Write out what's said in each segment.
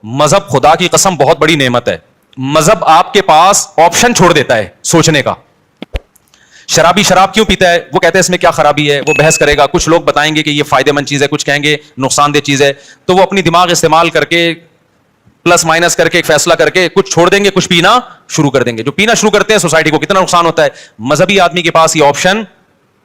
مذہب خدا کی قسم بہت بڑی نعمت ہے. مذہب آپ کے پاس آپشن چھوڑ دیتا ہے سوچنے کا. شرابی شراب کیوں پیتا ہے, وہ کہتے ہیں اس میں کیا خرابی ہے, وہ بحث کرے گا. کچھ لوگ بتائیں گے کہ یہ فائدہ مند چیز ہے, کچھ کہیں گے نقصان دہ چیز ہے. تو وہ اپنی دماغ استعمال کر کے پلس مائنس کر کے ایک فیصلہ کر کے کچھ چھوڑ دیں گے, کچھ پینا شروع کر دیں گے. جو پینا شروع کرتے ہیں سوسائٹی کو کتنا نقصان ہوتا ہے. مذہبی آدمی کے پاس یہ آپشن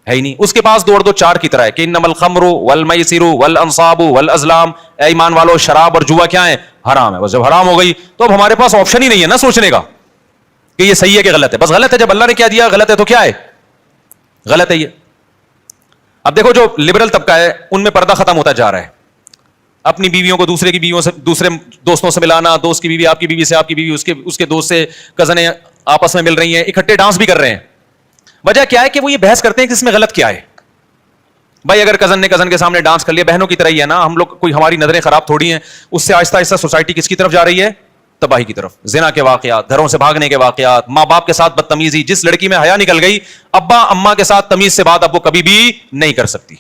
ہے ہی نہیں. اس کے پاس 2 اور 2 4 کی طرح ہے کہ انما الخمر والمیسر والانصاب والازلام, اے ایمان والو شراب اور جوا کیا ہے, حرام ہے. بس جب حرام ہو گئی تو اب ہمارے پاس آپشن ہی نہیں ہے نا سوچنے کا کہ یہ صحیح ہے کہ غلط ہے. بس غلط ہے, جب اللہ نے کیا دیا غلط ہے تو کیا ہے, غلط ہے یہ. اب دیکھو جو لبرل طبقہ ہے ان میں پردہ ختم ہوتا جا رہا ہے. اپنی بیویوں کو دوسرے کی بیویوں سے, دوسرے دوستوں سے ملانا, دوست کی بیوی آپ کی بیوی سے, آپ کی بیوی اس کے دوست سے, کزنیں آپس میں مل رہی ہیں, اکٹھے ڈانس بھی کر رہے ہیں. وجہ کیا ہے کہ وہ یہ بحث کرتے ہیں کہ اس میں غلط کیا ہے. بھائی اگر کزن نے کزن کے سامنے ڈانس کر لیا, بہنوں کی طرح ہی ہے نا ہم لوگ, کوئی ہماری نظریں خراب تھوڑی ہیں. اس سے آہستہ آہستہ سوسائٹی کس کی طرف جا رہی ہے, تباہی کی طرف. زنا کے واقعات, گھروں سے بھاگنے کے واقعات, ماں باپ کے ساتھ بدتمیزی. جس لڑکی میں حیا نکل گئی, ابا اماں کے ساتھ تمیز سے بات اب وہ کبھی بھی نہیں کر سکتی.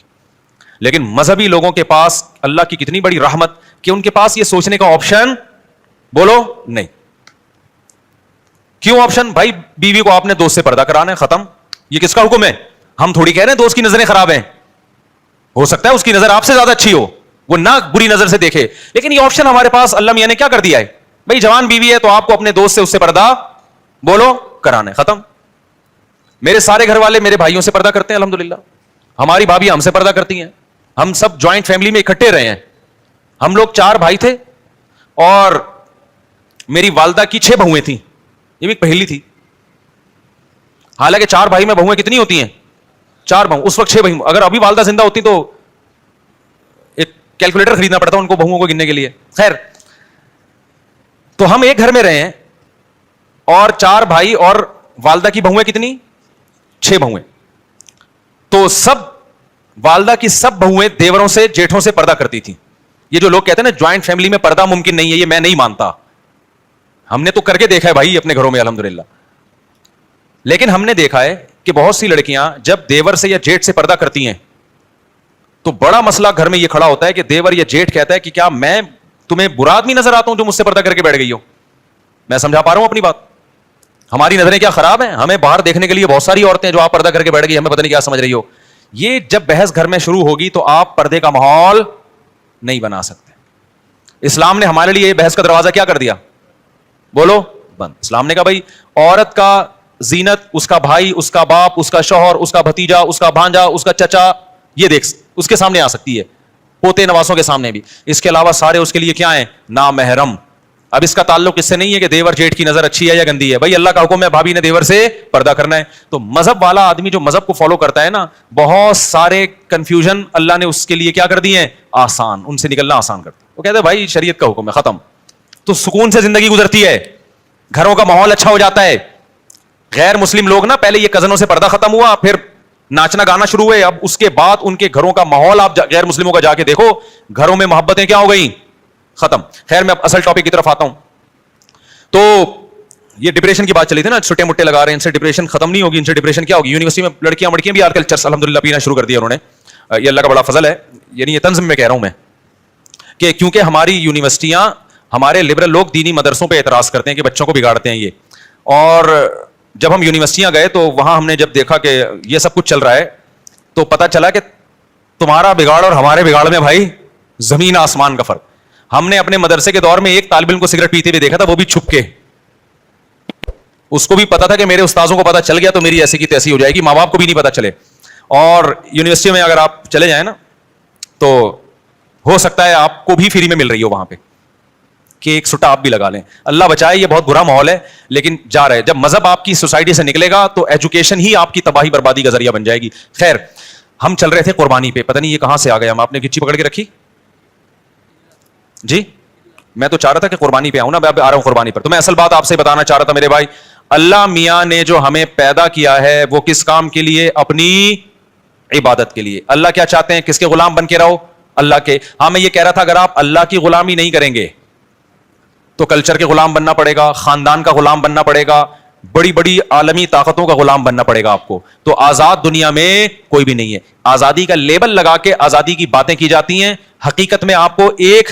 لیکن مذہبی لوگوں کے پاس اللہ کی کتنی بڑی رحمت کہ ان کے پاس یہ سوچنے کا آپشن بولو نہیں. کیوں آپشن؟ بھائی بیوی کو آپ نے دوست سے پردہ کرانا ہے, ختم. یہ کس کا حکم ہے؟ ہم تھوڑی کہہ رہے ہیں دوست کی نظریں خراب ہیں, ہو سکتا ہے اس کی نظر آپ سے زیادہ اچھی ہو, وہ نہ بری نظر سے دیکھے. لیکن یہ آپشن ہمارے پاس اللہ میاں نے کیا کر دیا ہے, بھائی جوان بیوی ہے تو آپ کو اپنے دوست سے اس سے پردہ بولو کرانا ہے, ختم. میرے سارے گھر والے میرے بھائیوں سے پردہ کرتے ہیں الحمدللہ. ہماری بھابھی ہم سے پردہ کرتی ہیں. ہم سب جوائنٹ فیملی میں اکٹھے رہے ہیں. ہم لوگ 4 بھائی تھے اور میری والدہ کی 6 بہویں تھیں. یہ بھی پہلی تھی. حالانکہ 4 بھائی میں بہویں کتنی ہوتی ہیں, 4 بہو. اس وقت 6 بہو. اگر ابھی والدہ زندہ ہوتی تو ایک کیلکولیٹر خریدنا پڑتا ان کو بہوؤں کو گننے کے لیے. خیر, تو ہم ایک گھر میں رہے ہیں اور 4 بھائی اور والدہ کی بہویں کتنی, 6 بہویں. تو سب والدہ کی سب بہویں دیوروں سے جیٹھوں سے پردہ کرتی تھیں. یہ جو لوگ کہتے ہیں نا جوائنٹ فیملی میں پردہ ممکن نہیں ہے, یہ میں نہیں مانتا. ہم نے تو کر کے دیکھا ہے بھائی اپنے گھروں میں الحمدللہ. لیکن ہم نے دیکھا ہے کہ بہت سی لڑکیاں جب دیور سے یا جیٹ سے پردہ کرتی ہیں تو بڑا مسئلہ گھر میں یہ کھڑا ہوتا ہے کہ دیور یا جیٹ کہتا ہے کہ کیا میں تمہیں برا آدمی نظر آتا ہوں جو مجھ سے پردہ کر کے بیٹھ گئی ہو. میں سمجھا پا رہا ہوں اپنی بات. ہماری نظریں کیا خراب ہیں, ہمیں باہر دیکھنے کے لیے بہت ساری عورتیں ہیں جو آپ پردہ کر کے بیٹھ گئی, ہمیں پتہ نہیں کیا سمجھ رہی ہو. یہ جب بحث گھر میں شروع ہوگی تو آپ پردے کا ماحول نہیں بنا سکتے. اسلام نے ہمارے لیے یہ بحث کا دروازہ کیا کر دیا, بولو بند. اسلام نے کہا بھائی عورت کا زینت اس کا بھائی, اس کا باپ, اس کا شوہر, اس کا بھتیجا, اس کا بھانجا, اس کا چچا, یہ دیکھ اس کے سامنے آ سکتی ہے, پوتے نواسوں کے سامنے بھی. اس کے علاوہ سارے اس کے لیے کیا ہیں, نامحرم. اب اس کا تعلق اس سے نہیں ہے کہ دیور جیٹ کی نظر اچھی ہے یا گندی ہے. بھائی اللہ کا حکم ہے بھابھی نے دیور سے پردہ کرنا ہے. تو مذہب والا آدمی جو مذہب کو فالو کرتا ہے نا, بہت سارے کنفیوژن اللہ نے اس کے لیے کیا کر دیے ہیں, آسان, ان سے نکلنا آسان کرتا ہے. وہ کہتے ہیں بھائی شریعت کا حکم ہے, ختم. تو سکون سے زندگی گزرتی ہے, گھروں کا ماحول اچھا ہو جاتا ہے. غیر مسلم لوگ نا پہلے یہ کزنوں سے پردہ ختم ہوا, پھر ناچنا گانا شروع ہوئے, اب اس کے بعد ان کے گھروں کا ماحول آپ غیر مسلموں کا جا کے دیکھو, گھروں میں محبتیں کیا ہو گئی, ختم. خیر میں اب اصل ٹاپک کی طرف آتا ہوں. تو یہ ڈپریشن کی بات چلی تھی نا, چھوٹے موٹے لگا رہے ہیں, ان سے ڈپریشن ختم نہیں ہوگی. ان سے ڈپریشن کیا ہوگی, یونیورسٹی میں لڑکیاں مڑکیاں بھی آج کل چرس الحمدللہ پینا شروع کر دیا انہوں نے. یہ اللہ کا بڑا فضل ہے, یعنی یہ طنز میں کہہ رہا ہوں میں کہ کیونکہ ہماری یونیورسٹیاں, ہمارے لبرل لوگ دینی مدرسوں پہ اعتراض کرتے ہیں کہ بچوں کو بگاڑتے ہیں یہ. اور جب ہم یونیورسٹیاں گئے تو وہاں ہم نے جب دیکھا کہ یہ سب کچھ چل رہا ہے تو پتہ چلا کہ تمہارا بگاڑ اور ہمارے بگاڑ میں بھائی زمین آسمان کا فرق. ہم نے اپنے مدرسے کے دور میں ایک طالب علم کو سگریٹ پیتے ہوئے دیکھا تھا, وہ بھی چھپ کے. اس کو بھی پتا تھا کہ میرے استاذوں کو پتا چل گیا تو میری ایسی کی تیسی ہو جائے گی, ماں باپ کو بھی نہیں پتا چلے. اور یونیورسٹی میں اگر آپ چلے جائیں نا تو ہو سکتا ہے آپ کو بھی فری میں مل رہی ہو وہاں پہ کہ ایک سٹا آپ بھی لگا لیں. اللہ بچائے, یہ بہت برا ماحول ہے لیکن جا رہے. جب مذہب آپ کی سوسائٹی سے نکلے گا تو ایجوکیشن ہی آپ کی تباہی بربادی کا ذریعہ بن جائے گی. خیر ہم چل رہے تھے قربانی پہ, پتہ نہیں یہ کہاں سے آ گیا, ہم آپ نے گچی پکڑ کے رکھی جی. میں تو چاہ رہا تھا کہ قربانی پہ آؤں نا, میں اب آ رہا ہوں قربانی پر. تو میں اصل بات آپ سے بتانا چاہ رہا تھا میرے بھائی, اللہ میاں نے جو ہمیں پیدا کیا ہے وہ کس کام کے لیے, اپنی عبادت کے لیے. اللہ کیا چاہتے ہیں, کس کے غلام بن کے رہو, اللہ کے. ہاں میں یہ کہہ رہا تھا اگر آپ اللہ کی غلامی نہیں کریں گے تو کلچر کے غلام بننا پڑے گا, خاندان کا غلام بننا پڑے گا, بڑی بڑی عالمی طاقتوں کا غلام بننا پڑے گا آپ کو. تو آزاد دنیا میں کوئی بھی نہیں ہے. آزادی کا لیبل لگا کے آزادی کی باتیں کی جاتی ہیں, حقیقت میں آپ کو ایک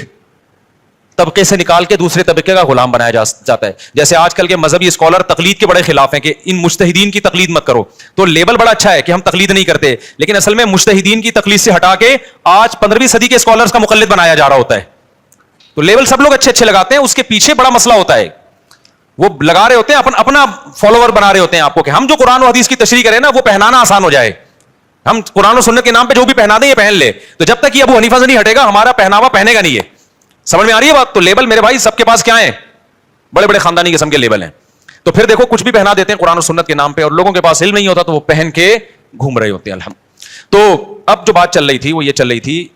طبقے سے نکال کے دوسرے طبقے کا غلام بنایا جاتا ہے. جیسے آج کل کے مذہبی اسکالر تقلید کے بڑے خلاف ہیں کہ ان مجتہدین کی تقلید مت کرو, تو لیبل بڑا اچھا ہے کہ ہم تقلید نہیں کرتے, لیکن اصل میں مجتہدین کی تقلید سے ہٹا کے آج 15ویں صدی کے اسکالرز کا مقلد بنایا جا رہا ہوتا ہے. تو لیبل سب لوگ اچھے اچھے لگاتے ہیں, اس کے پیچھے بڑا مسئلہ ہوتا ہے. وہ لگا رہے ہوتے ہیں اپنا فالوور بنا رہے ہوتے ہیں آپ کو کہ ہم جو قرآن و حدیث کی تشریح کریں نا وہ پہنانا آسان ہو جائے, ہم قرآن و سنت کے نام پہ جو بھی پہنا دیں یہ پہن لے. تو جب تک یہ ابو حنیفہ سے نہیں ہٹے گا ہمارا پہناوا پہنے گا نہیں. ہے سمجھ میں آ رہی ہے بات؟ تو لیبل میرے بھائی سب کے پاس کیا ہیں, بڑے بڑے خاندانی قسم کے لیبل ہیں. تو پھر دیکھو کچھ بھی پہنا دیتے ہیں قرآن و سنت کے نام پہ, اور لوگوں کے پاس علم نہیں ہوتا تو وہ پہن کے گھوم رہے ہوتے ہیں. تو اب جو بات چل رہی تھی وہ یہ چل رہی تھی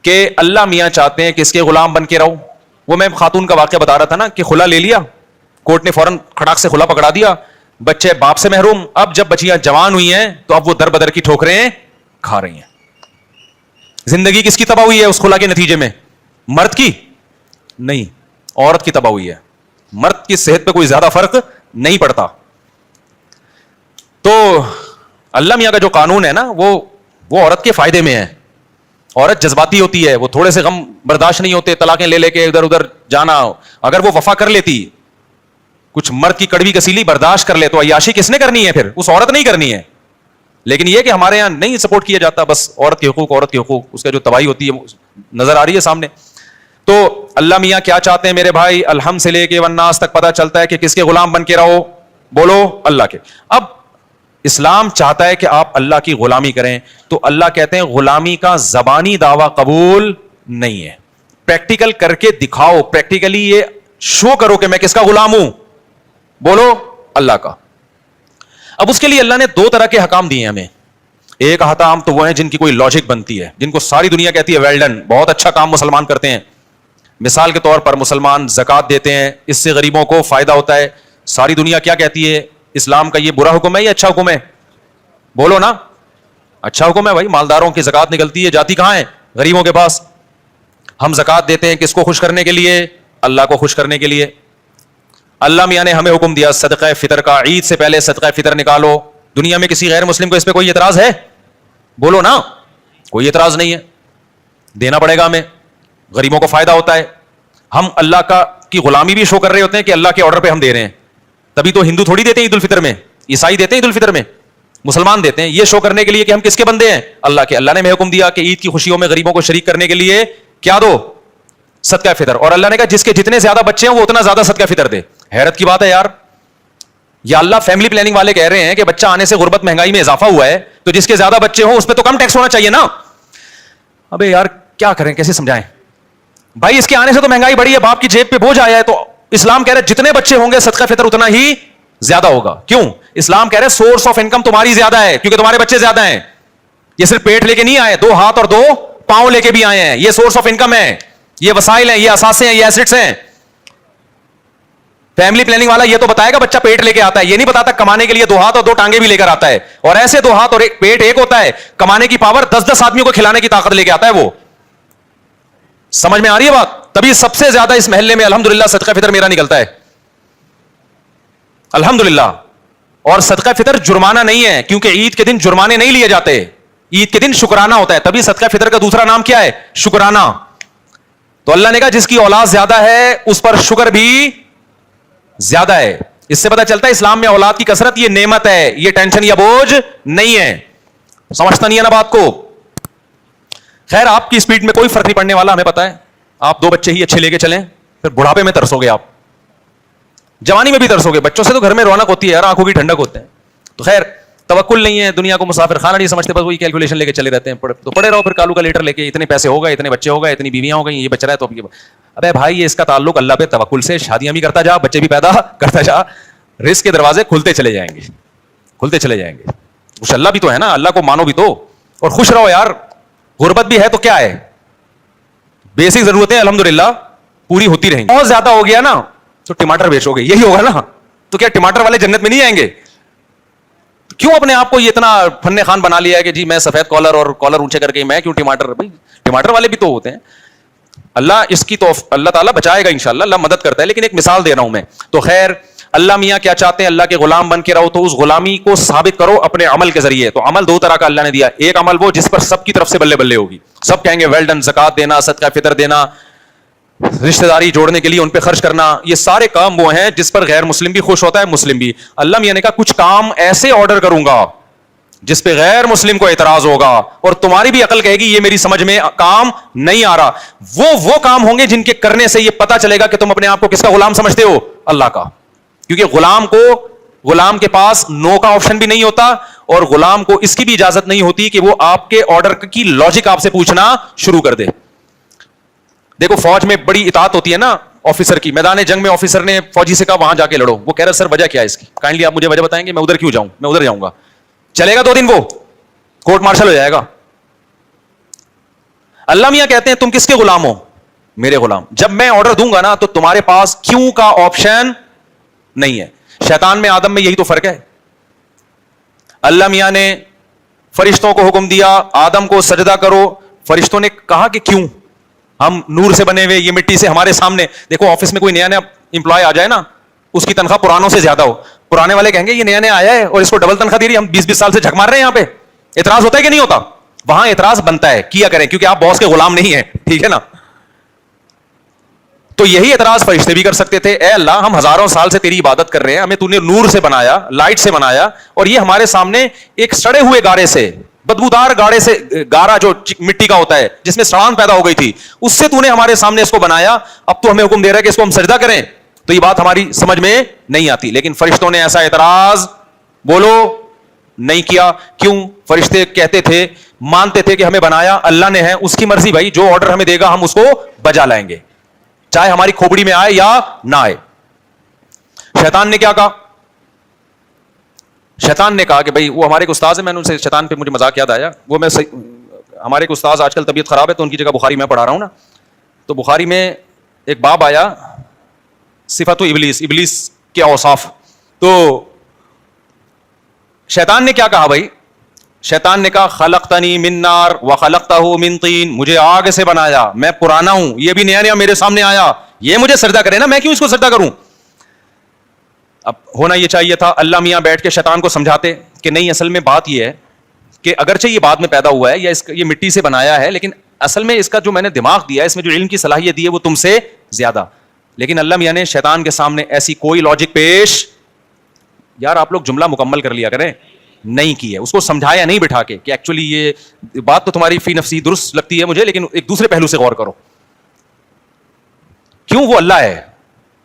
کہ اللہ میاں چاہتے ہیں کہ اس کے غلام بن کے رہو. وہ میں خاتون کا واقعہ بتا رہا تھا نا کہ خلا لے لیا, کورٹ نے فوراً کھڑاک سے خلا پکڑا دیا, بچے باپ سے محروم. اب جب بچیاں جوان ہوئی ہیں تو اب وہ در بدر کی ٹھوکریں کھا رہی ہیں. زندگی کس کی تباہ ہوئی ہے اس خلا کے نتیجے میں؟ مرد کی نہیں, عورت کی تباہ ہوئی ہے. مرد کی صحت پہ کوئی زیادہ فرق نہیں پڑتا. تو اللہ میاں کا جو قانون ہے نا وہ عورت کے فائدے میں ہے. عورت جذباتی ہوتی ہے, وہ تھوڑے سے غم برداشت نہیں ہوتے, طلاقیں لے لے کے ادھر ادھر جانا. اگر وہ وفا کر لیتی, کچھ مرد کی کڑوی کسیلی برداشت کر لے, تو عیاشی کس نے کرنی ہے؟ پھر اس عورت نہیں کرنی ہے. لیکن یہ کہ ہمارے یہاں نہیں سپورٹ کیا جاتا, بس عورت کے حقوق عورت کے حقوق, اس کا جو تباہی ہوتی ہے نظر آ رہی ہے سامنے. تو اللہ میاں کیا چاہتے ہیں میرے بھائی؟ الحمد سے لے کے والناس تک پتہ چلتا ہے کہ کس کے غلام بن کے رہو؟ بولو اللہ کے. اب اسلام چاہتا ہے کہ آپ اللہ کی غلامی کریں, تو اللہ کہتے ہیں غلامی کا زبانی دعویٰ قبول نہیں ہے, پریکٹیکل کر کے دکھاؤ, پریکٹیکلی یہ شو کرو کہ میں کس کا غلام ہوں. بولو اللہ کا. اب اس کے لیے اللہ نے 2 طرح کے حکام دیے ہیں ہمیں. ایک احکام تو وہ ہیں جن کی کوئی لاجک بنتی ہے, جن کو ساری دنیا کہتی ہے ویل ڈن, بہت اچھا کام مسلمان کرتے ہیں. مثال کے طور پر مسلمان زکوٰۃ دیتے ہیں, اس سے غریبوں کو فائدہ ہوتا ہے. ساری دنیا کیا کہتی ہے؟ اسلام کا یہ برا حکم ہے یا اچھا حکم ہے؟ بولو نا, اچھا حکم ہے بھائی. مالداروں کی زکوٰۃ نکلتی ہے, جاتی کہاں ہے؟ غریبوں کے پاس. ہم زکوٰۃ دیتے ہیں کس کو خوش کرنے کے لیے؟ اللہ کو خوش کرنے کے لیے. اللہ میاں نے ہمیں حکم دیا صدقہ فطر کا, عید سے پہلے صدقہ فطر نکالو. دنیا میں کسی غیر مسلم کو اس پہ کوئی اعتراض ہے؟ بولو نا, کوئی اعتراض نہیں ہے. دینا پڑے گا ہمیں, غریبوں کو فائدہ ہوتا ہے. ہم اللہ کی غلامی بھی شو کر رہے ہوتے ہیں کہ اللہ کے آرڈر پہ ہم دے رہے ہیں. تبھی تو ہندو تھوڑی دیتے ہیں عید الفطر میں, عیسائی دیتے ہیں عید الفطر میں, مسلمان دیتے ہیں. یہ شو کرنے کے لیے کہ ہم کس کے بندے ہیں؟ اللہ کے. اللہ نے ہمیں حکم دیا کہ عید کی خوشیوں میں غریبوں کو شریک کرنے کے لیے کیا دو؟ صدقہ فطر. اور اللہ نے کہا جس کے جتنے زیادہ بچے ہیں وہ اتنا زیادہ صدقہ فطر دے. حیرت کی بات ہے یار. یا اللہ فیملی پلاننگ والے کہہ رہے ہیں کہ بچہ آنے سے غربت مہنگائی میں اضافہ ہوا ہے, تو جس کے زیادہ بچے ہوں اس پہ تو کم ٹیکس ہونا چاہیے نا. ابے یار کیا کریں, کیسے سمجھائیں بھائی؟ اس کے آنے سے تو مہنگائی بڑھی ہے, باپ کی جیب پہ بوجھ آیا ہے. تو اسلام کہہ رہے جتنے بچے ہوں گے صدقہ فطر اتنا ہی زیادہ ہوگا. کیوں؟ اسلام کہہ رہے سورس آف انکم تمہاری زیادہ ہے کیونکہ تمہارے بچے زیادہ ہیں. یہ صرف پیٹ لے کے نہیں آئے, 2 ہاتھ اور 2 پاؤں لے کے بھی آئے ہیں. یہ سورس آف انکم ہے, یہ وسائل ہیں, یہ اثاثے ہیں, یہ ایسٹس ہیں. فیملی پلاننگ والا یہ تو بتائے گا بچہ پیٹ لے کے آتا ہے, یہ نہیں بتاتا کمانے کے لیے 2 ہاتھ اور 2 ٹانگیں بھی لے کر آتا ہے. اور ایسے 2 ہاتھ اور ایک پیٹ ایک ہوتا ہے, کمانے کی پاور 10 آدمیوں کو کھلانے کی طاقت لے کے آتا ہے وہ. سمجھ میں آ رہی ہے بات؟ تبھی سب سے زیادہ اس محلے میں الحمدللہ صدقہ فطر میرا نکلتا ہے, الحمدللہ. اور صدقہ فطر جرمانہ نہیں ہے, کیونکہ عید کے دن جرمانے نہیں لیے جاتے, عید کے دن شکرانہ ہوتا ہے. تبھی صدقہ فطر کا دوسرا نام کیا ہے؟ شکرانہ. تو اللہ نے کہا جس کی اولاد زیادہ ہے اس پر شکر بھی زیادہ ہے. اس سے پتہ چلتا ہے اسلام میں اولاد کی کثرت یہ نعمت ہے, یہ ٹینشن یا بوجھ نہیں ہے. سمجھتا نہیں ہے نا بات کو؟ خیر آپ کی اسپیڈ میں کوئی فرق نہیں پڑنے والا, ہمیں پتا ہے. آپ 2 بچے ہی اچھے لے کے چلیں, پھر بڑھاپے میں ترسو گے, آپ جوانی میں بھی ترسو گے. بچوں سے تو گھر میں رونق ہوتی ہے یار, آنکھوں کی ٹھنڈک ہوتے ہیں. تو خیر توکل نہیں ہے, دنیا کو مسافر خانہ نہیں سمجھتے, بس وہی کیلکولیشن لے کے چلے رہتے ہیں. تو پڑے رہو پھر کالو کا لیٹر لے کے, اتنے پیسے ہوگا, اتنے بچے ہوگا, اتنی بیویاں ہو گئی, یہ بچ رہا ہے تو ابے بھائی یہ اس کا تعلق اللہ پہ توکل سے. شادیاں بھی کرتا جا, بچے بھی پیدا کرتا جا, رزق کے دروازے کھلتے چلے جائیں گے, کھلتے چلے جائیں گے. کچھ اللہ بھی تو ہے نا, اللہ کو مانو بھی تو, اور خوش رہو یار. غربت بھی ہے تو کیا ہے, بیسک ضرورتیں الحمدللہ پوری ہوتی رہیں گی. بہت زیادہ ہو گیا نا تو ٹماٹر بیچو گے, یہی ہوگا نا. تو کیا ٹماٹر والے جنت میں نہیں آئیں گے؟ کیوں اپنے آپ کو یہ اتنا فن خان بنا لیا ہے کہ جی میں سفید کالر اور کالر اونچے کر کے میں کیوں ٹماٹر؟ بھائی ٹماٹر والے بھی تو ہوتے ہیں. اللہ اس کی تو اللہ تعالیٰ بچائے گا انشاءاللہ, اللہ مدد کرتا ہے. لیکن ایک مثال دے رہا ہوں میں. تو خیر اللہ میاں کیا چاہتے ہیں؟ اللہ کے غلام بن کے رہو, تو اس غلامی کو ثابت کرو اپنے عمل کے ذریعے. تو عمل 2 طرح کا اللہ نے دیا. ایک عمل وہ جس پر سب کی طرف سے بلے بلے ہوگی, سب کہیں گے ویل ڈن, زکات دینا, صدقہ فطر دینا, رشتہ داری جوڑنے کے لیے ان پہ خرچ کرنا, یہ سارے کام وہ ہیں جس پر غیر مسلم بھی خوش ہوتا ہے, مسلم بھی. اللہ میاں نے کہا کچھ کام ایسے آرڈر کروں گا جس پہ غیر مسلم کو اعتراض ہوگا اور تمہاری بھی عقل کہے گی یہ میری سمجھ میں کام نہیں آ رہا. وہ کام ہوں گے جن کے کرنے سے یہ پتا چلے گا کہ تم اپنے آپ کو کس کا غلام سمجھتے ہو, اللہ کا. کیونکہ غلام کے پاس نو کا آپشن بھی نہیں ہوتا, اور غلام کو اس کی بھی اجازت نہیں ہوتی کہ وہ آپ کے آرڈر کی لاجک آپ سے پوچھنا شروع کر دے. دیکھو فوج میں بڑی اطاعت ہوتی ہے نا آفیسر کی. میدان جنگ میں آفیسر نے فوجی سے کہا وہاں جا کے لڑو, وہ کہہ رہا سر وجہ کیا ہے اس کی, کائنڈلی آپ مجھے وجہ بتائیں گے, میں ادھر کیوں جاؤں, میں ادھر جاؤں گا. چلے گا 2 دن, وہ کورٹ مارشل ہو جائے گا. اللہ میاں کہتے ہیں تم کس کے غلام ہو, میرے غلام. جب میں آرڈر دوں گا نا تو تمہارے پاس کیوں کا آپشن نہیں ہے. شیطان میں آدم میں یہی تو فرق ہے. اللہ میاں نے فرشتوں کو حکم دیا آدم کو سجدہ کرو, فرشتوں نے کہا کہ کیوں, ہم نور سے بنے ہوئے, یہ مٹی سے ہمارے سامنے. دیکھو آفس میں کوئی نیا امپلائی آ جائے نا, اس کی تنخواہ پرانوں سے زیادہ ہو, پرانے والے کہیں گے یہ نیا آیا ہے اور اس کو ڈبل تنخواہ دے رہی, ہم 20 سال سے جھک مار رہے ہیں یہاں پہ. اعتراض ہوتا ہے کہ نہیں ہوتا؟ وہاں اعتراض بنتا ہے, کیا کریں, کیونکہ آپ باس کے غلام نہیں ہیں, ٹھیک ہے نا. تو یہی اعتراض فرشتے بھی کر سکتے تھے, اے اللہ ہم ہزاروں سال سے تیری عبادت کر رہے ہیں, ہمیں تو نے نور سے بنایا, لائٹ سے بنایا, اور یہ ہمارے سامنے ایک سڑے ہوئے گارے سے, بدبودار گاڑے سے, گارا جو مٹی کا ہوتا ہے جس میں سڑان پیدا ہو گئی تھی, اس سے تو نے ہمارے سامنے اس کو بنایا, اب تو ہمیں حکم دے رہا ہے کہ اس کو ہم سجدہ کریں. تو یہ بات ہماری سمجھ میں نہیں آتی. لیکن فرشتوں نے ایسا اعتراض بولو نہیں کیا. کیوں؟ فرشتے کہتے تھے, مانتے تھے کہ ہمیں بنایا اللہ نے ہے, اس کی مرضی بھائی, جو آرڈر ہمیں دے گا ہم اس کو بجا لائیں گے, چاہے ہماری کھوپڑی میں آئے یا نہ آئے. شیطان نے کیا کہا؟ شیطان نے کہا کہ بھائی وہ ہمارے ایک استاذ ہیں, میں نے ان سے, شیطان پہ مجھے مذاق یاد آیا, وہ ہمارے ایک استاذ آج کل طبیعت خراب ہے تو ان کی جگہ بخاری میں پڑھا رہا ہوں نا, تو بخاری میں ایک باب آیا صفت ابلیس, ابلیس کے اوصاف. تو شیطان نے کیا کہا بھائی؟ شیطان نے کہا خلقتنی من نار وخلقتہ من طین, مجھے آگ سے بنایا, میں پرانا ہوں, یہ بھی نیا میرے سامنے آیا, یہ مجھے سجدہ کرے نا, میں کیوں اس کو سجدہ کروں؟ اب ہونا یہ چاہیے تھا اللہ میاں بیٹھ کے شیطان کو سمجھاتے کہ نہیں, اصل میں بات یہ ہے کہ اگرچہ یہ بعد میں پیدا ہوا ہے یا یہ مٹی سے بنایا ہے, لیکن اصل میں اس کا جو میں نے دماغ دیا ہے, اس میں جو علم کی صلاحیت دی ہے وہ تم سے زیادہ. لیکن اللہ میاں نے شیطان کے سامنے ایسی کوئی لاجک پیش, یار آپ لوگ جملہ مکمل کر لیا کریں, نہیں کی ہے. اس کو سمجھایا نہیں بٹھا کے کہ ایکچولی یہ بات تو تمہاری فی نفسی درست لگتی ہے مجھے, لیکن ایک دوسرے پہلو سے غور کرو. کیوں؟ وہ اللہ ہے.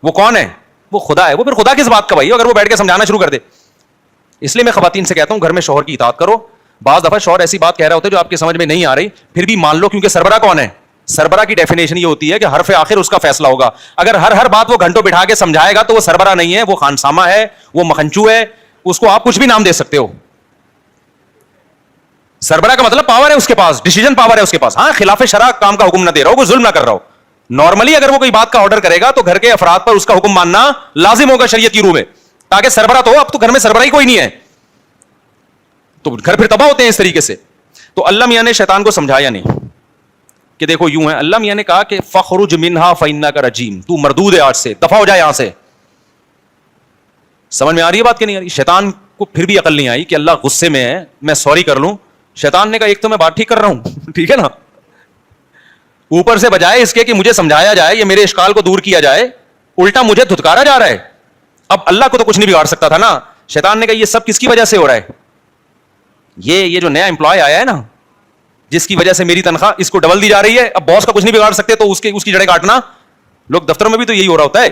وہ کون ہے؟ وہ خدا ہے. وہ پھر خدا کس بات کا بھائی اگر وہ بیٹھ کے سمجھانا شروع کر دے؟ اس لیے میں خواتین سے کہتا ہوں گھر میں شوہر کی اطاعت کرو. بعض دفعہ شوہر ایسی بات کہہ رہا ہوتا ہے جو آپ کی سمجھ میں نہیں آ رہی, پھر بھی مان لو, کیونکہ سربراہ کون ہے؟ سربراہ کی ڈیفینیشن یہ ہوتی ہے کہ حرف آخر اس کا فیصلہ ہوگا. اگر ہر بات وہ گھنٹوں بٹھا کے سمجھائے گا تو وہ سربراہ نہیں ہے, وہ خانسامہ ہے, وہ مکھنچو ہے, اس کو آپ کچھ بھی نام دے سکتے ہو. سربراہ کا مطلب پاور ہے اس کے پاس, ڈیسیژن پاور ہے اس کے پاس. ہاں خلاف شرع کام کا حکم نہ دے رہا ہو, کوئی ظلم نہ کر رہا ہو. نارملی اگر وہ کوئی بات کا آرڈر کرے گا تو گھر کے افراد پر اس کا حکم ماننا لازم ہوگا شریعت کی روح میں, تاکہ سربراہ تو ہو. اب تو گھر میں سربراہ ہی کوئی نہیں ہے تو گھر پھر تباہ ہوتے ہیں اس طریقے سے. تو اللہ میاں نے شیطان کو سمجھایا نہیں کہ دیکھو یوں ہے. اللہ میاں نے کہا کہ فخرج منہا فانک رجیم, تو مردود ہے آج سے, دفع ہو جائے یہاں سے. سمجھ میں آ رہی ہے بات کہ نہیں آ رہی؟ شیطان کو پھر بھی عقل نہیں آئی کہ اللہ غصے میں ہے, میں سوری کر لوں. شیطان نے کہا ایک تو میں بات ٹھیک کر رہا ہوں, ٹھیک ہے نا, اوپر سے بجائے اس کے کہ مجھے سمجھایا جائے, یہ میرے اشکال کو دور کیا جائے, الٹا مجھے دھتکارا جا رہا ہے. اب اللہ کو تو کچھ نہیں بگاڑ سکتا تھا نا. شیطان نے کہا یہ سب کس کی وجہ سے ہو رہا ہے؟ یہ جو نیا امپلائی آیا ہے نا, جس کی وجہ سے میری تنخواہ اس کو ڈبل دی جا رہی ہے. اب باس کا کچھ نہیں بگاڑ سکتے تو اس کی جڑیں کاٹنا. لوگ دفتروں میں بھی تو یہی ہو رہا ہوتا ہے.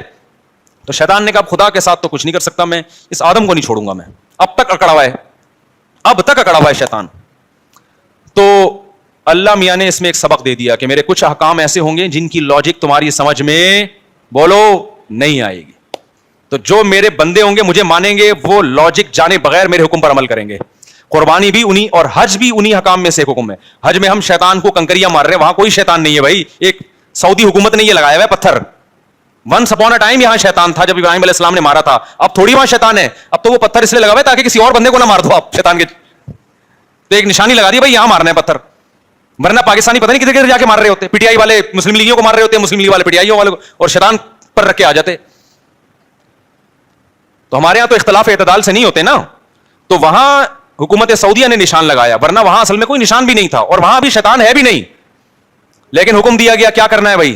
تو شیطان نے کہا خدا کے ساتھ تو کچھ نہیں کر سکتا, میں اس آدم کو نہیں چھوڑوں گا. میں اب تک اکڑا ہوا ہے شیطان. تو اللہ میاں نے اس میں ایک سبق دے دیا کہ میرے کچھ احکام ایسے ہوں گے جن کی لاجک تمہاری سمجھ میں بولو نہیں آئے گی. تو جو میرے بندے ہوں گے مجھے مانیں گے, وہ لاجک جانے بغیر میرے حکم پر عمل کریں گے. قربانی بھی انہی اور حج بھی انہی حکام میں سے ایک حکم ہے. حج میں ہم شیطان کو کنکریاں مار رہے ہیں, وہاں کوئی شیطان نہیں ہے بھائی. ایک سعودی حکومت نے یہ لگایا ہوا ہے پتھر. ونس اپون اے ٹائم یہاں شیطان تھا جب ابراہیم علیہ السلام نے مارا تھا. اب تھوڑی وہاں شیطان ہے, اب تو وہ پتھر اس لیے لگا ہوا ہے تاکہ کسی اور بندے کو نہ مار دو آپ شیطان کے. تو ایک نشانی لگا دی بھائی یہاں مارنا ہے پتھر, ورنہ پاکستانی پتہ نہیں کدھر کدھر جا کے مار رہے ہوتے. پی ٹی آئی والے مسلم لیگیوں کو مار رہے ہوتے ہیں, مسلم لیگ والے پی ٹی آئی والے کو, اور شیطان پر رکھ کے آ جاتے. تو ہمارے یہاں تو اختلاف اعتدال سے نہیں ہوتے نا. تو وہاں حکومت سعودیہ نے نشان لگایا, ورنہ وہاں اصل میں کوئی نشان بھی نہیں تھا, اور وہاں بھی شیطان ہے بھی نہیں. لیکن حکم دیا گیا کیا کرنا ہے بھائی,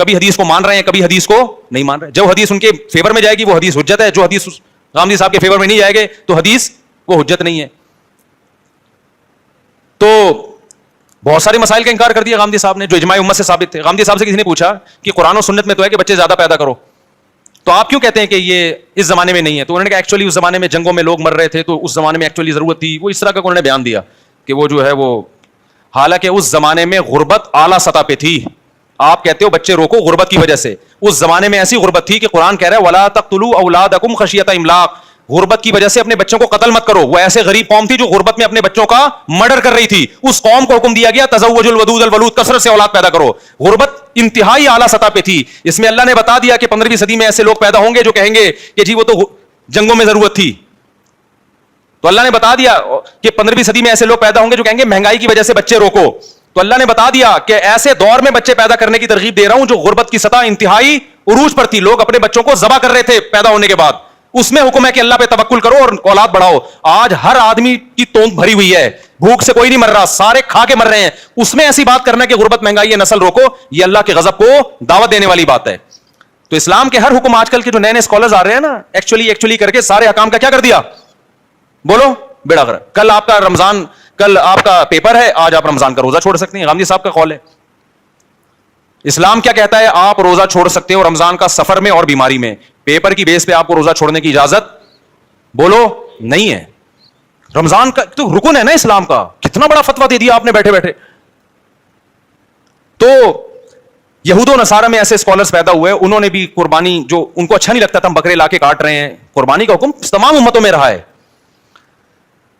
کبھی حدیث کو مان رہے ہیں, کبھی حدیث کو نہیں مان رہے. جو حدیث ان کے فیور میں جائے گی وہ حدیث حجت ہے, جو حدیث غامدی صاحب کے فیور میں نہیں جائے گے تو حدیث وہ حجت نہیں ہے. تو بہت سارے مسائل کا انکار کر دیا غامدی صاحب نے جو اجماع امت سے ثابت تھے. غامدی صاحب سے کسی نے پوچھا کہ قرآن و سنت میں تو ہے کہ بچے زیادہ پیدا کرو, تو آپ کیوں کہتے ہیں کہ یہ اس زمانے میں نہیں ہے؟ تو انہوں نے کہا ایکچولی اس زمانے میں جنگوں میں لوگ مر رہے تھے, تو اس زمانے میں ایکچولی ضرورت تھی. وہ اس طرح کا انہوں نے بیان دیا کہ وہ جو ہے وہ, حالانکہ اس زمانے میں غربت اعلیٰ سطح پہ تھی. آپ کہتے ہو بچے روکو غربت کی وجہ سے, اس زمانے میں ایسی غربت تھی کہ قرآن کہہ رہا ہے وَلَا تَقْتُلُوا أَوْلَادَكُمْ خَشْيَةَ إِمْلَاقٍ, غربت کی وجہ سے اپنے بچوں کو قتل مت کرو. وہ ایسے غریب قوم تھی جو غربت میں اپنے بچوں کا مرڈر کر رہی تھی. اس قوم کو حکم دیا گیا تزوجوا الودود الولود, کثرت سے اولاد پیدا کرو. غربت انتہائی اعلیٰ سطح پہ تھی. اس میں اللہ نے بتا دیا کہ 15ویں صدی میں ایسے لوگ پیدا ہوں گے جو کہیں گے کہ جی وہ تو جنگوں میں ضرورت تھی. تو اللہ نے بتا دیا کہ 15ویں صدی میں ایسے لوگ پیدا ہوں گے جو کہیں گے مہنگائی کی وجہ سے بچے روکو. تو اللہ نے بتا دیا کہ ایسے دور میں بچے پیدا کرنے کی ترغیب دے رہا ہوں جو غربت کی سطح انتہائی عروج پر تھی. لوگ اپنے بچوں کو ذبح کر رہے تھے پیدا ہونے کے بعد. اس میں حکم ہے کہ اللہ پہ توکل کرو اور اولاد بڑھاؤ. آج ہر آدمی کی توند بھری ہوئی ہے, بھوک سے کوئی نہیں مر رہا, سارے کھا کے مر رہے ہیں. اس میں ایسی بات کرنا کہ غربت مہنگائی ہے نسل روکو, یہ اللہ کے غضب کو دعوت دینے والی بات ہے. تو اسلام کے ہر حکم آج کل کے جو نئے نئے اسکالرز آ رہے ہیں نا, ایکچولی کر کے سارے حکام کا کیا کر دیا, بولو بیڑا غرق. کل آپ کا رمضان, کل آپ کا پیپر ہے, آج آپ رمضان کا روزہ چھوڑ سکتے ہیں. غامدی صاحب کا قول ہے. اسلام کیا کہتا ہے, آپ روزہ چھوڑ سکتے ہو رمضان کا سفر میں اور بیماری میں. پیپر کی بیس پہ آپ کو روزہ چھوڑنے کی اجازت بولو نہیں ہے. رمضان کا تو رکن ہے نا اسلام کا. کتنا بڑا فتویٰ دے دیا آپ نے بیٹھے بیٹھے. تو یہود و نصارہ میں ایسے اسکالرز پیدا ہوئے, انہوں نے بھی قربانی, جو ان کو اچھا نہیں لگتا تھا ہم بکرے لا کے کاٹ رہے ہیں, قربانی کا حکم تمام امتوں میں رہا ہے,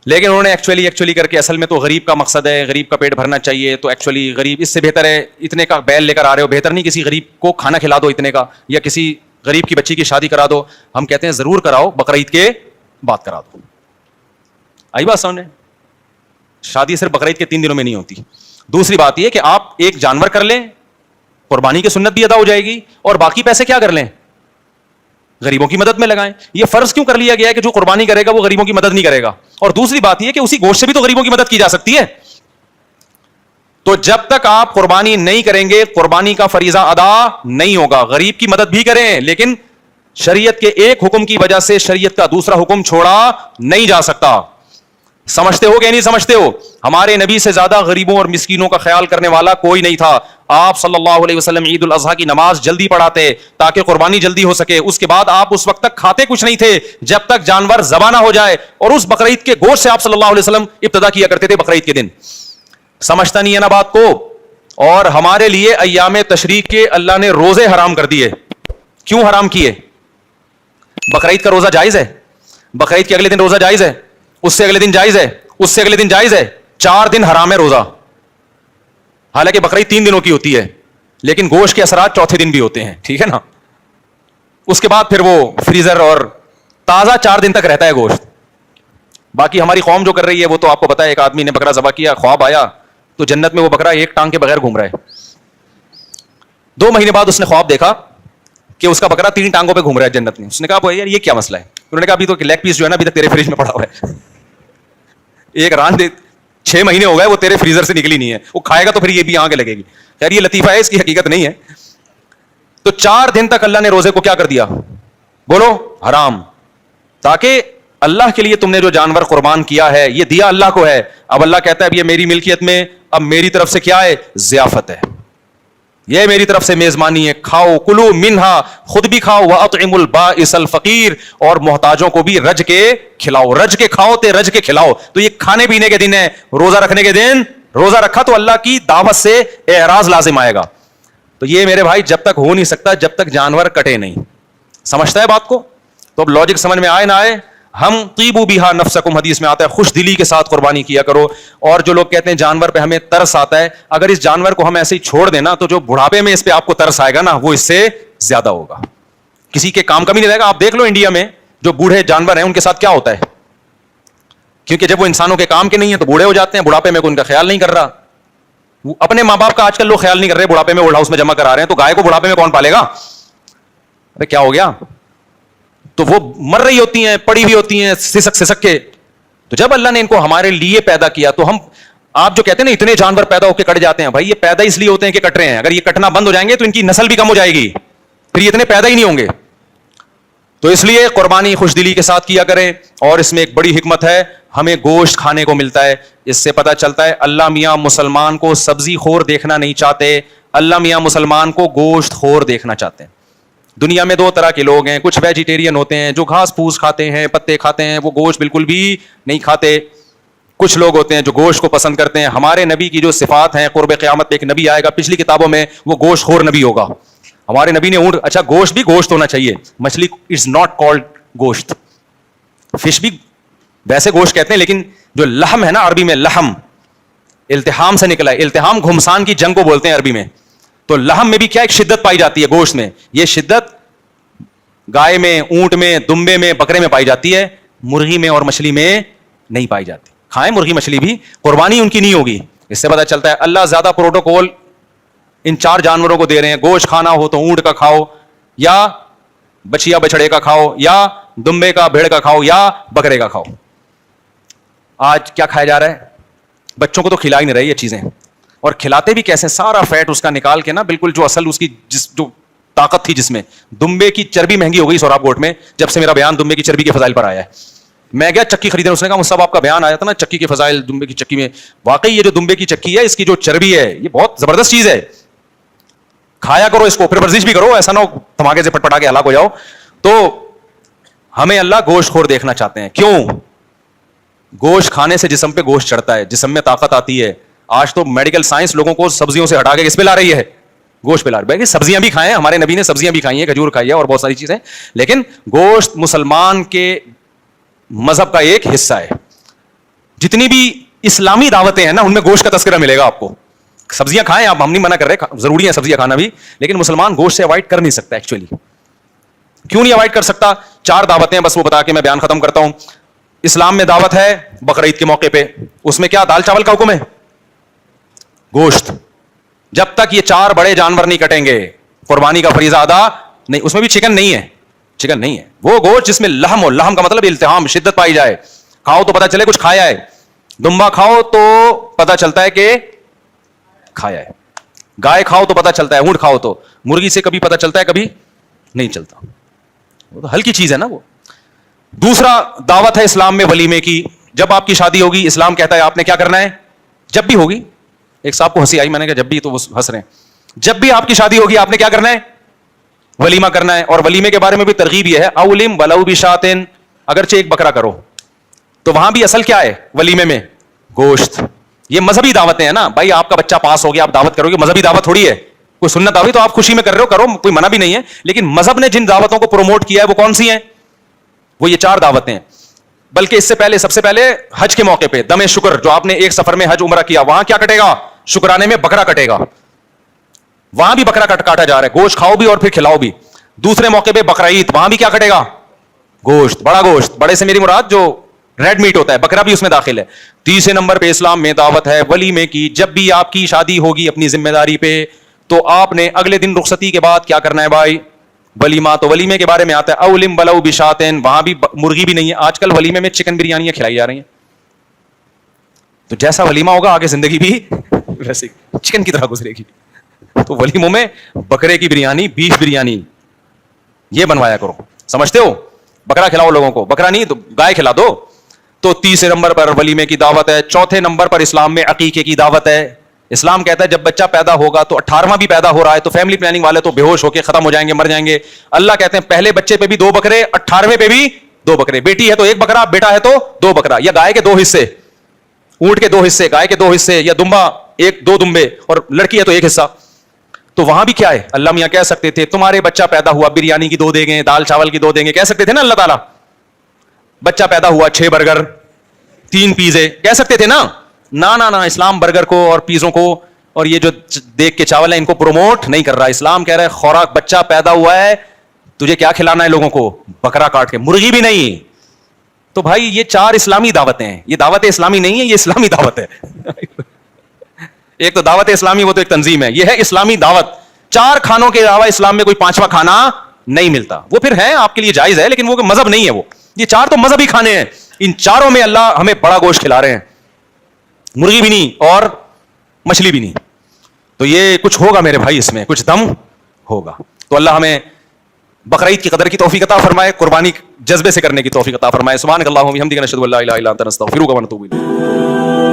لیکن انہوں نے ایکچولی کر کے اصل میں تو غریب کا مقصد ہے, غریب کا پیٹ بھرنا چاہیے, تو ایکچولی غریب اس سے بہتر ہے اتنے کا بیل لے کر آ رہے ہو, بہتر نہیں کسی غریب کو کھانا کھلا دو اتنے کا, یا کسی غریب کی بچی کی شادی کرا دو. ہم کہتے ہیں ضرور کراؤ, بقرعید کے بعد کرا دو. آئی بات سامنے, شادی صرف بقرعید کے 3 دنوں میں نہیں ہوتی. دوسری بات یہ کہ آپ ایک جانور کر لیں, قربانی کی سنت بھی ادا ہو جائے گی, اور باقی پیسے کیا کر لیں, غریبوں کی مدد میں لگائیں. یہ فرض کیوں کر لیا گیا ہے کہ جو قربانی کرے گا وہ غریبوں کی مدد نہیں کرے گا؟ اور دوسری بات یہ کہ اسی گوشت سے بھی تو غریبوں کی مدد کی جا سکتی ہے. تو جب تک آپ قربانی نہیں کریں گے قربانی کا فریضہ ادا نہیں ہوگا. غریب کی مدد بھی کریں, لیکن شریعت کے ایک حکم کی وجہ سے شریعت کا دوسرا حکم چھوڑا نہیں جا سکتا. سمجھتے ہو کہ نہیں سمجھتے ہو؟ ہمارے نبی سے زیادہ غریبوں اور مسکینوں کا خیال کرنے والا کوئی نہیں تھا. آپ صلی اللہ علیہ وسلم عید الاضحیٰ کی نماز جلدی پڑھاتے تاکہ قربانی جلدی ہو سکے. اس کے بعد آپ اس وقت تک کھاتے کچھ نہیں تھے جب تک جانور ذبح نہ ہو جائے, اور اس بقرعید کے گوشت سے آپ صلی اللہ علیہ وسلم ابتدا کیا کرتے تھے بقرعید کے دن. سمجھتا نہیں ہے نا بات کو؟ اور ہمارے لیے ایام تشریق کے اللہ نے روزے حرام کر دیے. کیوں حرام کیے؟ بقرعید کا روزہ جائز ہے, بقرعید کے اگلے دن روزہ جائز ہے, اس سے اگلے دن جائز ہے, اس سے اگلے دن جائز ہے, 4 دن حرام ہے روزہ. حالانکہ بقرعید 3 دنوں کی ہوتی ہے, لیکن گوشت کے اثرات چوتھے دن بھی ہوتے ہیں, ٹھیک ہے نا. اس کے بعد پھر وہ فریزر اور تازہ 4 دن تک رہتا ہے گوشت. باقی ہماری قوم جو کر رہی ہے وہ تو آپ کو پتا ہے, ایک آدمی نے بکرا ذبح کیا, خواب آیا تو جنت میں وہ بکرا ایک ٹانگ کے بغیر گھوم رہا ہے. 2 مہینے بعد اس نے خواب دیکھا کہ اس کا بکرا 3 ٹانگوں پہ گھوم رہا ہے جنت میں. اس نے کہا یار یہ کیا مسئلہ ہے؟ انہوں نے کہا ابھی تو لیگ پیس جو ہے نا ابھی تک تیرے فریج میں پڑا ہوا ہے. ایک ران 6 مہینے ہو گئے وہ تیرے فریزر سے نکلی نہیں ہے, وہ کھائے گا تو پھر یہ بھی آگے لگے گی. خیر یہ لطیفہ ہے, اس کی حقیقت نہیں ہے. تو 4 دن تک اللہ نے روزے کو کیا کر دیا, بولو حرام, تاکہ اللہ کے لیے تم نے جو جانور قربان کیا ہے یہ دیا اللہ کو ہے. اب اللہ کہتا ہے اب یہ میری ملکیت میں, اب میری طرف سے کیا ہے, ضیافت ہے, یہ میری طرف سے میزبانی ہے, کھاؤ کلو منہا, خود بھی کھاؤ, واطعموا البائس الفقیر, اور محتاجوں کو بھی رج کے کھلاؤ. رج کے کھاؤ تے رج کے کھلاؤ. تو یہ کھانے پینے کے دن ہے, روزہ رکھنے کے دن. روزہ رکھا تو اللہ کی دعوت سے اعراض لازم آئے گا. تو یہ میرے بھائی جب تک ہو نہیں سکتا جب تک جانور کٹے نہیں. سمجھتا ہے بات کو؟ تو اب لاجک سمجھ میں آئے نہ آئے, ہم طیبوا بہا نفسکم, حدیث میں آتا ہے خوش دلی کے ساتھ قربانی کیا کرو. اور جو لوگ کہتے ہیں جانور پہ ہمیں ترس آتا ہے, اگر اس جانور کو ہم ایسے ہی چھوڑ دیں نا تو جو بڑھاپے میں اس پہ آپ کو ترس آئے گا نا وہ اس سے زیادہ ہوگا, کسی کے کام کا بھی نہیں رہے گا. آپ دیکھ لو انڈیا میں جو بوڑھے جانور ہیں ان کے ساتھ کیا ہوتا ہے, کیونکہ جب وہ انسانوں کے کام کے نہیں ہیں تو بوڑھے ہو جاتے ہیں, بڑھاپے میں کوئی ان کا خیال نہیں کر رہا. اپنے ماں باپ کا آج کل لوگ خیال نہیں کر رہے, بڑھاپے میں اولڈ ہاؤس میں جمع کرا رہے ہیں, تو گائے کو بڑھاپے میں کون پالے گا؟ ارے کیا ہو گیا؟ تو وہ مر رہی ہوتی ہیں, پڑی ہوئی ہوتی ہیں سسک کے. تو جب اللہ نے ان کو ہمارے لیے پیدا کیا تو ہم آپ جو کہتے ہیں نا اتنے جانور پیدا ہو کے کٹ جاتے ہیں, بھائی یہ پیدا اس لیے ہوتے ہیں کہ کٹ رہے ہیں, اگر یہ کٹنا بند ہو جائیں گے تو ان کی نسل بھی کم ہو جائے گی, پھر یہ اتنے پیدا ہی نہیں ہوں گے. تو اس لیے قربانی خوش دلی کے ساتھ کیا کریں. اور اس میں ایک بڑی حکمت ہے, ہمیں گوشت کھانے کو ملتا ہے, اس سے پتہ چلتا ہے اللہ میاں مسلمان کو سبزی خور دیکھنا نہیں چاہتے, اللہ میاں مسلمان کو گوشت خور دیکھنا چاہتے ہیں. دنیا میں دو طرح کے لوگ ہیں, کچھ ویجیٹیرین ہوتے ہیں جو گھاس پھوس کھاتے ہیں, پتے کھاتے ہیں, وہ گوشت بالکل بھی نہیں کھاتے. کچھ لوگ ہوتے ہیں جو گوشت کو پسند کرتے ہیں. ہمارے نبی کی جو صفات ہیں, قرب قیامت پہ ایک نبی آئے گا پچھلی کتابوں میں, وہ گوشت خور نبی ہوگا. ہمارے نبی نے اونٹ, اچھا گوشت بھی گوشت ہونا چاہیے, مچھلی از ناٹ کالڈ گوشت, فش بھی ویسے گوشت کہتے ہیں, لیکن جو لحم ہے نا عربی میں, لحم التحام سے نکلا ہے, التحام گھمسان کی جنگ کو بولتے ہیں عربی میں. تو لحم میں بھی کیا ایک شدت پائی جاتی ہے گوشت میں, یہ شدت گائے میں, اونٹ میں, دمبے میں, بکرے میں پائی جاتی ہے, مرغی میں اور مچھلی میں نہیں پائی جاتی. کھائیں مرغی مچھلی بھی, قربانی ان کی نہیں ہوگی. اس سے پتہ چلتا ہے اللہ زیادہ پروٹوکول ان چار جانوروں کو دے رہے ہیں. گوشت کھانا ہو تو اونٹ کا کھاؤ, یا بچیا بچڑے کا کھاؤ, یا دمبے کا بھیڑ کا کھاؤ, یا بکرے کا کھاؤ. آج کیا کھایا جا رہا ہے؟ بچوں کو تو کھلا ہی نہیں رہے یہ چیزیں, اور کھلاتے بھی کیسے, سارا فیٹ اس کا نکال کے نا, بالکل جو اصل اس کی جو طاقت تھی جس میں. دمبے کی چربی مہنگی ہو گئی سوراب گوٹ میں, جب سے میرا بیان دمبے کی چربی کے فضائل پر آیا ہے. میں گیا چکی خریدنے, اس نے کہا مصطفیٰ آپ کا بیان آیا تھا نا چکی کے فضائل دمبے کی چکی میں, واقعی یہ جو دمبے کی چکی ہے اس کی جو چربی ہے یہ بہت زبردست چیز ہے, کھایا کرو اس کو, پھر ورزش بھی کرو, ایسا نہ ہو دھماکے سے پٹپٹا کے ہلاک ہو جاؤ. تو ہمیں اللہ گوشت خور دیکھنا چاہتے ہیں. کیوں؟ گوشت کھانے سے جسم پہ گوشت چڑھتا ہے, جسم میں طاقت آتی ہے. آج تو میڈیکل سائنس لوگوں کو سبزیوں سے ہٹا کے کس پہ لا رہی ہے؟ گوشت پہ لا رہی ہے. سبزیاں بھی کھائیں, ہمارے نبی نے سبزیاں بھی کھائی ہیں, کھجور کھائی ہے اور بہت ساری چیزیں, لیکن گوشت مسلمان کے مذہب کا ایک حصہ ہے. جتنی بھی اسلامی دعوتیں ہیں نا ان میں گوشت کا تذکرہ ملے گا آپ کو. سبزیاں کھائیں آپ, ہم نہیں منع کر رہے, ضروری ہے سبزیاں کھانا بھی, لیکن مسلمان گوشت سے اوائڈ کر نہیں سکتا. ایکچولی کیوں نہیں اوائڈ کر سکتا؟ چار دعوتیں بس وہ بتا کے میں بیان ختم کرتا ہوں. اسلام میں دعوت ہے بقرعید کے موقع پہ, اس میں کیا دال چاول کا حکم ہے؟ گوشت. جب تک یہ چار بڑے جانور نہیں کٹیں گے قربانی کا فریضہ ادا نہیں. اس میں بھی چکن نہیں ہے, چکن نہیں ہے, وہ گوشت جس میں لحم ہو, لحم کا مطلب التحام, شدت پائی جائے. کھاؤ تو پتہ چلے کچھ کھایا ہے. دمبا کھاؤ تو پتہ چلتا ہے کہ کھایا ہے, گائے کھاؤ تو پتہ چلتا ہے, اونٹ کھاؤ تو, مرغی سے کبھی پتہ چلتا ہے کبھی نہیں چلتا, وہ تو ہلکی چیز ہے نا وہ. دوسرا دعوت ہے اسلام میں ولیمے کی. جب آپ کی شادی ہوگی اسلام کہتا ہے آپ نے کیا کرنا ہے, جب بھی ہوگی, ایک صاحب کو ہنسی آئی, میں نے کہا جب بھی, تو وہ ہنس رہے ہیں. جب بھی آپ کی شادی ہوگی آپ نے کیا کرنا ہے, ولیمہ کرنا ہے. اور ولیمے کے بارے میں بھی ترغیب یہ ہے, اولم ولو بشاتن, اگرچہ ایک بکرا کرو. تو وہاں بھی اصل کیا ہے ولیمے میں؟ گوشت. یہ مذہبی دعوتیں ہیں نا بھائی, آپ کا بچہ پاس ہو گیا آپ دعوت کرو گے, مذہبی دعوت تھوڑی ہے. کوئی سنت آئی تو آپ خوشی میں کر رہے ہو, کرو, کوئی منع بھی نہیں ہے, لیکن مذہب نے جن دعوتوں کو پروموٹ کیا ہے وہ کون سی ہیں؟ وہ یہ چار دعوتیں ہیں. بلکہ اس سے پہلے, سب سے پہلے حج کے موقع پہ دم شکر, جو آپ نے ایک سفر میں حج عمرہ کیا, وہاں کیا کٹے گا؟ شکرانے میں بکرا کٹے گا. وہاں بھی بکرا کاٹا جا رہا ہے, گوشت کھاؤ بھی اور پھر کھلاؤ بھی. دوسرے موقع پہ بقرعید, وہاں بھی کیا کٹے گا؟ گوشت, بڑا گوشت. بڑے سے میری مراد جو ریڈ میٹ ہوتا ہے, بکرا بھی اس میں داخل ہے. تیسرے نمبر پہ اسلام میں دعوت ہے ولیمے کی. جب بھی آپ کی شادی ہوگی اپنی ذمہ داری پہ, تو آپ نے اگلے دن رخصتی کے بعد کیا کرنا ہے بھائی؟ ولیمہ. تو ولیمے کے بارے میں آتا ہے اولم ولو بشاتن, وہاں بھی مرغی بھی نہیں ہے. آج کل ولیمے میں چکن بریانیاں کھلائی جا رہی ہیں. تو جیسا ولیمہ ہوگا آگے زندگی بھی ویسے چکن کی طرح گزرے گی. تو ولیموں میں بکرے کی بریانی, بیف بریانی یہ بنوایا کرو. سمجھتے ہو؟ بکرا کھلاؤ لوگوں کو, بکرا نہیں تو گائے کھلا دو. تو تیسرے نمبر پر ولیمے کی دعوت ہے. چوتھے نمبر پر اسلام میں عقیقے کی دعوت ہے. اسلام کہتا ہے جب بچہ پیدا ہوگا تو 18واں بھی پیدا ہو رہا ہے تو فیملی پلاننگ والے تو بے ہوش ہو کے ختم ہو جائیں گے, مر جائیں گے. اللہ کہتے ہیں پہلے بچے پہ بھی 2 بکرے, 18ویں پہ بھی 2 بکرے. بیٹی ہے تو 1 بکرا, بیٹا ہے تو 2 بکرا, یا گائے کے 2 حصے, اونٹ کے 2 حصے, گائے کے 2 حصے, یا دمبا 2 دمبے, اور لڑکی ہے تو 1 حصہ. تو وہاں بھی کیا ہے, اللہ میاں کہہ سکتے تھے تمہارے بچہ پیدا ہوا بریانی کی 2 دیں گے, دال چاول کی 2 دیں گے, کہہ سکتے تھے نا اللہ تعالیٰ. بچہ پیدا ہوا 6 برگر 3 پیزے, کہہ سکتے تھے نا. نہ اسلام برگر کو اور پیزوں کو اور یہ جو دیکھ کے چاول ہے ان کو پروموٹ نہیں کر رہا. اسلام کہہ رہا ہے خوراک, بچہ پیدا ہوا ہے تجھے کیا کھلانا ہے لوگوں کو؟ بکرا کاٹ کے, مرغی بھی نہیں. تو بھائی یہ 4 اسلامی دعوتیں ہیں. یہ دعوت اسلامی نہیں ہے, یہ اسلامی دعوت ہے. ایک تو دعوت اسلامی, وہ تو ایک تنظیم ہے. یہ ہے اسلامی دعوت. 4 کھانوں کے علاوہ اسلام میں کوئی 5واں کھانا نہیں ملتا. وہ پھر ہے آپ کے لیے جائز ہے, لیکن وہ مذہب نہیں ہے. وہ یہ 4 تو مذہبی کھانے ہیں. ان چاروں میں اللہ ہمیں بڑا گوشت کھلا رہے ہیں. مرغی بھی نہیں اور مچھلی بھی نہیں. تو یہ کچھ ہوگا میرے بھائی, اس میں کچھ دم ہوگا. تو اللہ ہمیں بقرعید کی قدر کی توفیق عطا فرمائے, قربانی جذبے سے کرنے کی توفیق عطا فرمائے. سبحانک اللہم و بحمدک نشہد ان لا الہ الا انت نستغفرک و نتوب الیک.